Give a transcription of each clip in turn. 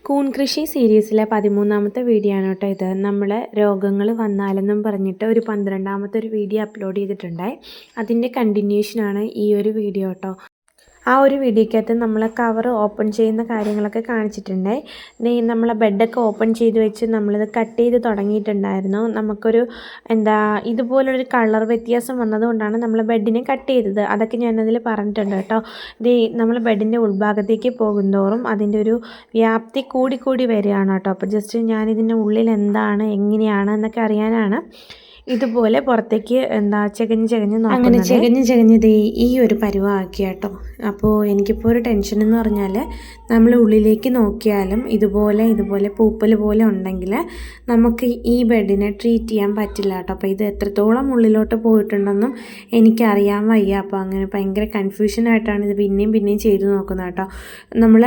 കൂൺ കൃഷി സീരീസിലെ 13ാമത്തെ വീഡിയോ ആണ് കേട്ടോ ഇത്. നമ്മൾ രോഗങ്ങൾ വന്നാലെന്നും പറഞ്ഞിട്ട് ഒരു 12ാമത്തെ ഒരു വീഡിയോ അപ്ലോഡ് ചെയ്തിട്ടുണ്ടായി. അതിൻ്റെ കണ്ടിന്യൂഷനാണ് ഈ ഒരു വീഡിയോ കേട്ടോ. ആ ഒരു വീഡിയോക്കകത്ത് നമ്മൾ കവർ ഓപ്പൺ ചെയ്യുന്ന കാര്യങ്ങളൊക്കെ കാണിച്ചിട്ടുണ്ടായി. നമ്മളെ ബെഡൊക്കെ ഓപ്പൺ ചെയ്ത് വെച്ച് നമ്മളിത് കട്ട് ചെയ്ത് തുടങ്ങിയിട്ടുണ്ടായിരുന്നു. നമുക്കൊരു ഇതുപോലൊരു കളർ വ്യത്യാസം വന്നതുകൊണ്ടാണ് നമ്മൾ ബെഡിനെ കട്ട് ചെയ്തത്. അതൊക്കെ ഞാനതിൽ പറഞ്ഞിട്ടുണ്ട് കേട്ടോ. നമ്മൾ ബെഡിൻ്റെ ഉൾഭാഗത്തേക്ക് പോകുന്തോറും അതിൻ്റെ ഒരു വ്യാപ്തി കൂടി വരികയാണ് കേട്ടോ. അപ്പോൾ ജസ്റ്റ് ഞാനിതിൻ്റെ ഉള്ളിൽ എന്താണ് എങ്ങനെയാണ് എന്നൊക്കെ അറിയാനാണ് ഇതുപോലെ പുറത്തേക്ക് ചകഞ്ഞ് നോക്കുന്നത്. അങ്ങനെ ചകഞ്ഞ് ഈ ഒരു പരുവമാക്കി കേട്ടോ. അപ്പോൾ എനിക്കിപ്പോൾ ഒരു ടെൻഷൻ എന്ന് പറഞ്ഞാൽ നമ്മൾ ഉള്ളിലേക്ക് നോക്കിയാലും ഇതുപോലെ പൂപ്പൽ പോലെ ഉണ്ടെങ്കിൽ നമുക്ക് ഈ ബെഡിനെ ട്രീറ്റ് ചെയ്യാൻ പറ്റില്ല കേട്ടോ. അപ്പോൾ ഇത് എത്രത്തോളം ഉള്ളിലോട്ട് പോയിട്ടുണ്ടെന്നും എനിക്കറിയാൻ വയ്യ. അപ്പോൾ അങ്ങനെ ഭയങ്കര കൺഫ്യൂഷനായിട്ടാണ് ഇത് പിന്നെയും ചെയ്തു നോക്കുന്നത് കേട്ടോ. നമ്മൾ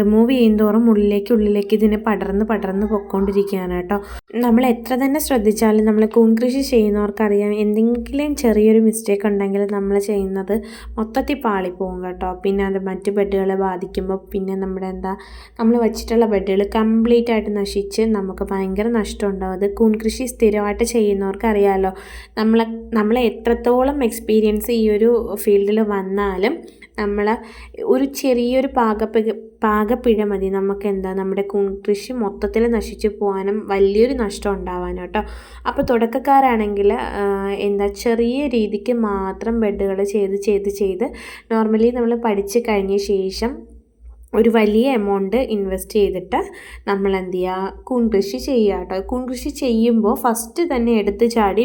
റിമൂവ് ചെയ്യുന്തോറും ഉള്ളിലേക്ക് ഇതിനെ പടർന്ന് പൊയ്ക്കൊണ്ടിരിക്കുകയാണ് കേട്ടോ. നമ്മൾ എത്ര തന്നെ ശ്രദ്ധിച്ചാലും നമ്മൾ കൂൺ കൃഷി ചെയ്യുന്നവർക്കറിയാം, എന്തെങ്കിലും ചെറിയൊരു മിസ്റ്റേക്ക് ഉണ്ടെങ്കിൽ നമ്മൾ ചെയ്യുന്നത് മൊത്തത്തിൽ പാളിപ്പോവും കേട്ടോ. പിന്നെ അത് മറ്റ് ബെഡുകളെ ബാധിക്കുമ്പോൾ പിന്നെ നമ്മൾ വച്ചിട്ടുള്ള ബെഡുകൾ കംപ്ലീറ്റ് ആയിട്ട് നശിച്ച് നമുക്ക് ഭയങ്കര നഷ്ടം ഉണ്ടാവും. അത് കൂൺ കൃഷി സ്ഥിരമായിട്ട് ചെയ്യുന്നവർക്ക് അറിയാമല്ലോ. നമ്മളെ എത്രത്തോളം എക്സ്പീരിയൻസ് ഈ ഒരു ഫീൽഡിൽ വന്നാലും നമ്മൾ ഒരു ചെറിയൊരു പാകപ്പിഴ മതി നമുക്ക് നമ്മുടെ കൃഷി മൊത്തത്തിൽ നശിച്ചു പോകാനും വലിയൊരു നഷ്ടം ഉണ്ടാവാനും കേട്ടോ. അപ്പോൾ തുടക്കക്കാരാണെങ്കിൽ ചെറിയ രീതിക്ക് മാത്രം ബെഡുകൾ ചെയ്ത് നോർമലി നമ്മൾ പഠിച്ച് കഴിഞ്ഞ ശേഷം ഒരു വലിയ എമൗണ്ട് ഇൻവെസ്റ്റ് ചെയ്തിട്ട് നമ്മൾ കൂൺ കൃഷി ചെയ്യുക കേട്ടോ. കൂൺ കൃഷി ചെയ്യുമ്പോൾ ഫസ്റ്റ് തന്നെ എടുത്ത് ചാടി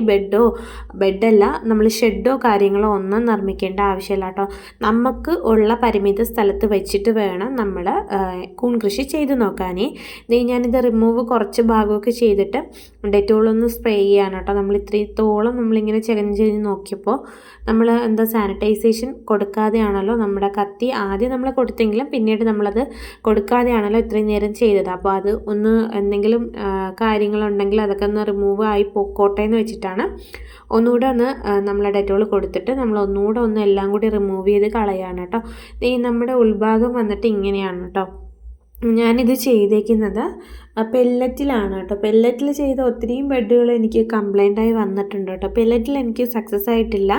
ബെഡല്ല നമ്മൾ ഷെഡോ കാര്യങ്ങളോ ഒന്നും നിർമ്മിക്കേണ്ട ആവശ്യമില്ല കേട്ടോ. നമുക്ക് ഉള്ള പരിമിത സ്ഥലത്ത് വെച്ചിട്ട് വേണം നമ്മൾ കൂൺ കൃഷി ചെയ്ത് നോക്കാനേ. ഞാനിത് റിമൂവ് കുറച്ച് ഭാഗമൊക്കെ ചെയ്തിട്ട് ഡെറ്റോളൊന്ന് സ്പ്രേ ചെയ്യാണ് കേട്ടോ. നമ്മൾ ഇത്രത്തോളം നമ്മളിങ്ങനെ ചകഞ്ഞ് നോക്കിയപ്പോൾ നമ്മൾ സാനിറ്റൈസേഷൻ കൊടുക്കാതെയാണല്ലോ നമ്മുടെ കത്തി ആദ്യം നമ്മൾ കൊടുത്തെങ്കിലും പിന്നീട് നമ്മളത് കൊടുക്കാതെയാണല്ലോ ഇത്രയും നേരം ചെയ്തത്. അപ്പോൾ അത് എന്തെങ്കിലും കാര്യങ്ങളുണ്ടെങ്കിൽ അതൊക്കെ ഒന്ന് റിമൂവ് ആയി പൊക്കോട്ടെ എന്ന് വെച്ചിട്ടാണ് ഒന്നുകൂടെ നമ്മൾ ഡെറ്റോൾ കൊടുത്തിട്ട് നമ്മൾ ഒന്നുകൂടെ എല്ലാം കൂടി റിമൂവ് ചെയ്ത് കളയാണ് കേട്ടോ. നമ്മുടെ ഉൾഭാഗം വന്നിട്ട് ഇങ്ങനെയാണ് കേട്ടോ. ഞാനിത് ചെയ്തേക്കുന്നത് പെല്ലറ്റിലാണ് കേട്ടോ. പെല്ലറ്റിൽ ചെയ്ത ഒത്തിരിയും ബെഡുകൾ എനിക്ക് കംപ്ലൈൻ്റായി വന്നിട്ടുണ്ട് കേട്ടോ. പെല്ലറ്റിൽ എനിക്ക് സക്സസ് ആയിട്ടില്ല.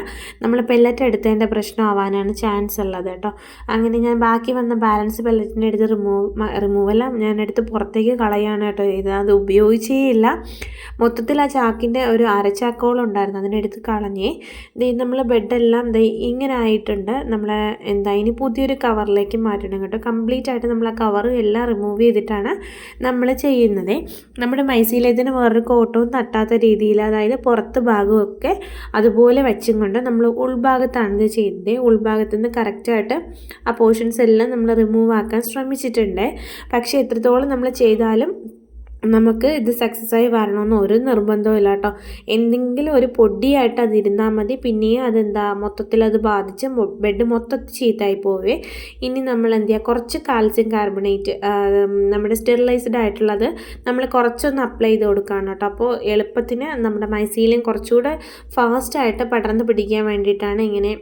നമ്മൾ പെല്ലറ്റ് എടുത്തതിൻ്റെ പ്രശ്നമാവാനാണ് ചാൻസ് ഉള്ളത് കേട്ടോ. അങ്ങനെ ഞാൻ ബാക്കി വന്ന ബാലൻസ് പെല്ലറ്റിൻ്റെ അടുത്ത് റിമൂവെല്ലാം ഞാൻ എടുത്ത് പുറത്തേക്ക് കളയാണ് കേട്ടോ. അത് ഉപയോഗിച്ചേ ഇല്ല. മൊത്തത്തിൽ ആ ചാക്കിൻ്റെ ഒരു അരച്ചാക്കോളം ഉണ്ടായിരുന്നു, അതിനെടുത്ത് കളഞ്ഞേ. നമ്മൾ ബെഡെല്ലാം ഇങ്ങനെ ആയിട്ടുണ്ട്. നമ്മളെ ഇനി പുതിയൊരു കവറിലേക്ക് മാറ്റണം കേട്ടോ. കംപ്ലീറ്റ് ആയിട്ട് നമ്മൾ ആ കവർ എല്ലാം റിമൂവ് ചെയ്തിട്ടാണ് നമ്മൾ ചെയ്യുന്നത്. നമ്മുടെ മൈസീലേതിന് വേറൊരു കോട്ടവും തട്ടാത്ത രീതിയിൽ, അതായത് പുറത്ത് ഭാഗമൊക്കെ അതുപോലെ വെച്ചും കൊണ്ട് നമ്മൾ ഉൾഭാഗത്താണ് ഇത് ചെയ്തത്. ഉൾഭാഗത്തു നിന്ന് കറക്റ്റായിട്ട് ആ പോർഷൻസ് എല്ലാം നമ്മൾ റിമൂവ് ആക്കാൻ ശ്രമിച്ചിട്ടുണ്ട്. പക്ഷേ എത്രത്തോളം നമ്മൾ ചെയ്താലും നമുക്ക് ഇത് സക്സസ്സായി വരണമെന്ന് ഒരു നിർബന്ധവും ഇല്ല കേട്ടോ. എന്തെങ്കിലും ഒരു പൊടിയായിട്ട് അതിരുന്നാൽ മതി, പിന്നെയും മൊത്തത്തിൽ അത് ബാധിച്ച് ബെഡ് മൊത്തത്തിൽ ചീത്തായി പോവേ. ഇനി നമ്മൾ കുറച്ച് കാൽസ്യം കാർബണേറ്റ് നമ്മുടെ സ്റ്റെറിലൈസ്ഡ് ആയിട്ടുള്ളത് നമ്മൾ കുറച്ചൊന്ന് അപ്ലൈ ചെയ്ത് കൊടുക്കുകയാണ് കേട്ടോ. അപ്പോൾ എളുപ്പത്തിന് നമ്മുടെ മൈസീലിയം കുറച്ചുകൂടെ ഫാസ്റ്റായിട്ട് പടർന്ന് പിടിക്കാൻ വേണ്ടിയിട്ടാണ് ഇങ്ങനെ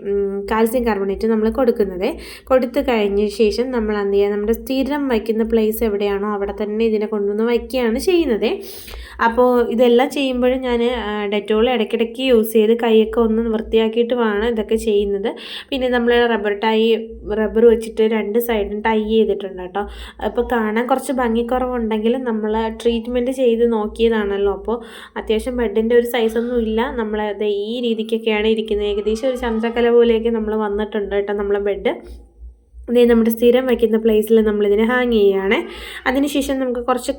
കാൽസ്യം കാർബണേറ്റ് നമ്മൾ കൊടുക്കുന്നത്. കൊടുത്തു കഴിഞ്ഞ ശേഷം നമ്മൾ നമ്മുടെ സ്ഥിരം വയ്ക്കുന്ന പ്ലേസ് എവിടെയാണോ അവിടെ തന്നെ ഇതിനെ കൊണ്ടുവന്ന് വയ്ക്കുകയാണ് ചെയ്യുന്നത്. അപ്പോൾ ഇതെല്ലാം ചെയ്യുമ്പോഴും ഞാൻ ഡെറ്റോൾ ഇടയ്ക്കിടയ്ക്ക് യൂസ് ചെയ്ത് കൈയൊക്കെ ഒന്ന് വൃത്തിയാക്കിയിട്ട് വേണം ഇതൊക്കെ ചെയ്യുന്നത്. പിന്നെ നമ്മൾ റബ്ബർ വെച്ചിട്ട് 2 സൈഡും ടൈ ചെയ്തിട്ടുണ്ട് കേട്ടോ. അപ്പോൾ കാണാൻ കുറച്ച് ഭംഗിക്കുറവുണ്ടെങ്കിലും നമ്മൾ ട്രീറ്റ്മെൻറ്റ് ചെയ്ത് നോക്കിയതാണല്ലോ. അപ്പോൾ അത്യാവശ്യം ബെഡിൻ്റെ ഒരു സൈസൊന്നും ഇല്ല. നമ്മൾ ഈ രീതിക്കൊക്കെയാണ് ഇരിക്കുന്നത്. ഏകദേശം ഒരു ചന്ദ്രക്കല പോലെയൊക്കെ നമ്മൾ വന്നിട്ടുണ്ട് കേട്ടോ നമ്മളെ ബെഡ്. നമ്മുടെ സ്ഥിരം വയ്ക്കുന്ന പ്ലേസിൽ നമ്മളിതിനെ ഹാങ് ചെയ്യുകയാണ്. അതിനുശേഷം നമുക്ക് കുറച്ച്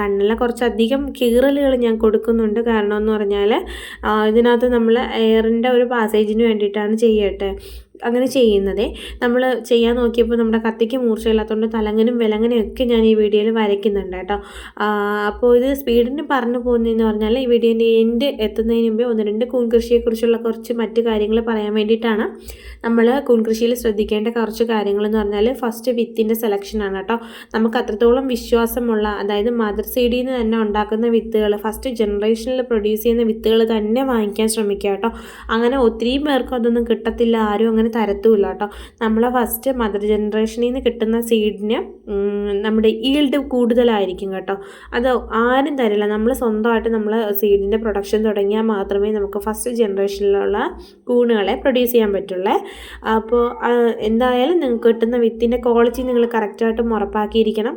കണ്ണിലെ കുറച്ചധികം കീറലുകൾ ഞാൻ കൊടുക്കുന്നുണ്ട്. കാരണം എന്ന് പറഞ്ഞാൽ ഇതിനകത്ത് നമ്മൾ എയറിൻ്റെ ഒരു പാസേജിന് വേണ്ടിയിട്ടാണ് അങ്ങനെ ചെയ്യുന്നത്. നമ്മൾ ചെയ്യാൻ നോക്കിയപ്പോൾ നമ്മുടെ കത്തിക്ക് മൂർച്ചയില്ലാത്തതുകൊണ്ട് തലങ്ങനും വിലങ്ങനും ഒക്കെ ഞാൻ ഈ വീഡിയോയിൽ വരയ്ക്കുന്നുണ്ട് കേട്ടോ. അപ്പോൾ ഇത് സ്പീഡിന് പറഞ്ഞു പോകുന്നതെന്ന് പറഞ്ഞാൽ ഈ വീഡിയോൻ്റെ എൻഡ് എത്തുന്നതിന് മുമ്പേ 1-2 കൂൺ കൃഷിയെക്കുറിച്ചുള്ള കുറച്ച് മറ്റ് കാര്യങ്ങൾ പറയാൻ വേണ്ടിയിട്ടാണ്. നമ്മൾ കൂൺ കൃഷിയിൽ ശ്രദ്ധിക്കേണ്ട കുറച്ച് കാര്യങ്ങളെന്ന് പറഞ്ഞാൽ ഫസ്റ്റ് വിത്തിൻ്റെ സെലക്ഷനാണ് കേട്ടോ. നമുക്ക് അത്രത്തോളം വിശ്വാസമുള്ള, അതായത് മദർ സീഡിൽ നിന്ന് തന്നെ ഉണ്ടാക്കുന്ന വിത്തുകൾ, ഫസ്റ്റ് ജനറേഷനിൽ പ്രൊഡ്യൂസ് ചെയ്യുന്ന വിത്തുകൾ തന്നെ വാങ്ങിക്കാൻ ശ്രമിക്കുക കേട്ടോ. അങ്ങനെ ഒത്തിരി പേർക്കും അതൊന്നും കിട്ടത്തില്ല, ആരും അങ്ങനെ തരത്തുമില്ല കേട്ടോ. നമ്മളെ ഫസ്റ്റ് മദർ ജനറേഷനിൽ നിന്ന് കിട്ടുന്ന സീഡിന് നമ്മുടെ ഈൽഡ് കൂടുതലായിരിക്കും കേട്ടോ. അത് ആരും തരില്ല. നമ്മൾ സ്വന്തമായിട്ട് നമ്മൾ സീഡിൻ്റെ പ്രൊഡക്ഷൻ തുടങ്ങിയാൽ മാത്രമേ നമുക്ക് ഫസ്റ്റ് ജനറേഷനിലുള്ള കൂണുകളെ പ്രൊഡ്യൂസ് ചെയ്യാൻ പറ്റുള്ളൂ. അപ്പോൾ എന്തായാലും നിങ്ങൾക്ക് കിട്ടുന്ന വിത്തിൻ്റെ ക്വാളിറ്റി നിങ്ങൾ കറക്റ്റായിട്ടും ഉറപ്പാക്കിയിരിക്കണം.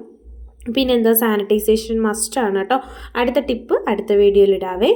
പിന്നെന്താ, സാനിറ്റൈസേഷൻ മസ്റ്റാണ് കേട്ടോ. അടുത്ത ടിപ്പ് അടുത്ത വീഡിയോയിൽ ഇടാവേ.